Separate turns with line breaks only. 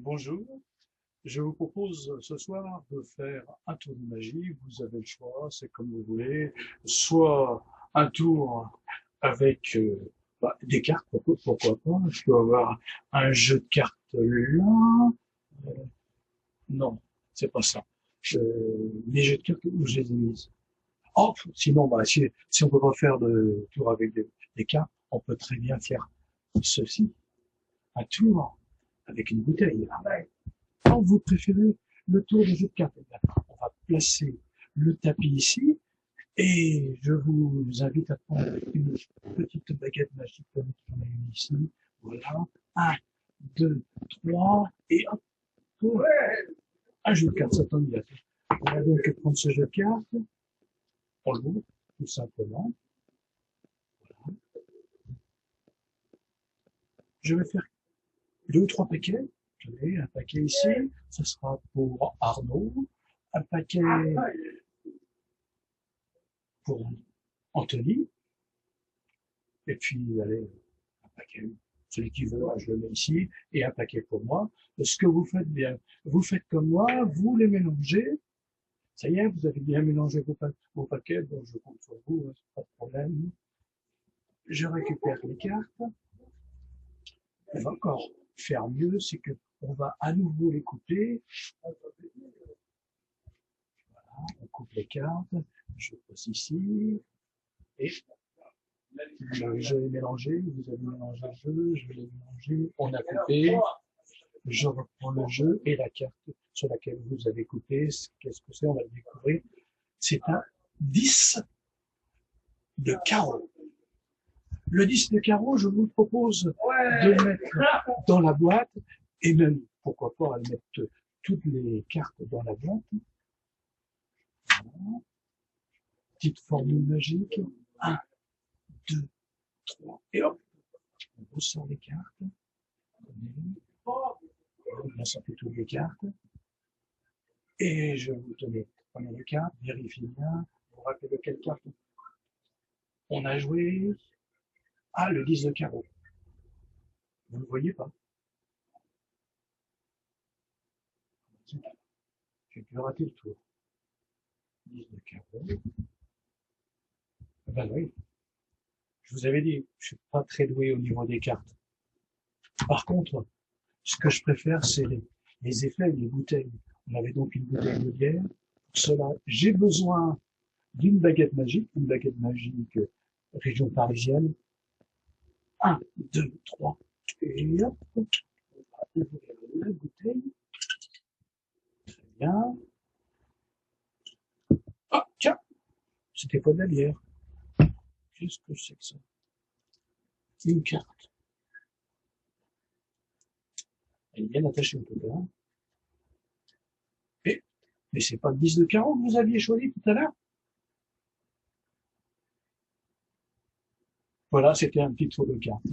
Bonjour, je vous propose ce soir de faire un tour de magie. Vous avez le choix, c'est comme vous voulez. Soit un tour avec des cartes, pourquoi pas. Je peux avoir un jeu de cartes là. Euh, non, c'est pas ça. Les jeux de cartes où je les ai mises. Oh, sinon, si on peut pas faire de tour avec des cartes, on peut très bien faire ceci, un tour avec une bouteille. Quand vous préférez le tour de jeu de cartes, on va placer le tapis ici et je vous invite à prendre une petite baguette magique comme on a une ici. Voilà. Un, deux, trois et hop. Un jeu de cartes, ça tombe bien. On va donc prendre ce jeu de cartes. On l'ouvre, tout simplement. Voilà. Je vais faire deux ou trois paquets. Tenez, un paquet ici, ça sera pour Arnaud. Un paquet pour Anthony. Et puis, allez, un paquet. Celui qui veut, je le mets ici. Et un paquet pour moi. Ce que vous faites bien, vous faites comme moi, vous les mélangez. Ça y est, vous avez bien mélangé vos paquets. Bon, je compte sur vous, hein, pas de problème. Je récupère les cartes. On va encore faire mieux, c'est que on va à nouveau les couper. Voilà, on coupe les cartes. Je pose ici. Et le jeu est mélangé, vous avez mélangé le jeu, je l'ai mélangé, on a coupé, je reprends le jeu et la carte sur laquelle vous avez coupé, qu'est-ce que c'est, on va le découvrir. C'est un 10 de carreau. Le 10 de carreau, je vous propose de mettre dans la boîte et même, pourquoi pas, mettre toutes les cartes dans la boîte. Voilà. Petite formule magique. 1, 2, 3, et hop, on ressort les cartes. On sort toutes les cartes. Et je vous tenez, prenez les cartes, vérifiez bien, vous rappelez de quelle carte on a joué. Ah, le 10 de carreau. Vous ne le voyez pas. J'ai pu rater le tour. 10 de carreau. Ben oui. Je vous avais dit, je suis pas très doué au niveau des cartes. Par contre, ce que je préfère, c'est les effets, les bouteilles. On avait donc une bouteille de bière. Pour cela, j'ai besoin d'une baguette magique, région parisienne. 1, 2, 3, et hop, on va ouvrir la bouteille. Très bien. Ah, tiens, c'était pas de la bière. Qu'est-ce que c'est que ça? Une carte. Elle est bien attachée au tout à mais c'est pas le 10 de carreau que vous aviez choisi tout à l'heure? Voilà, c'était un petit tour de carte.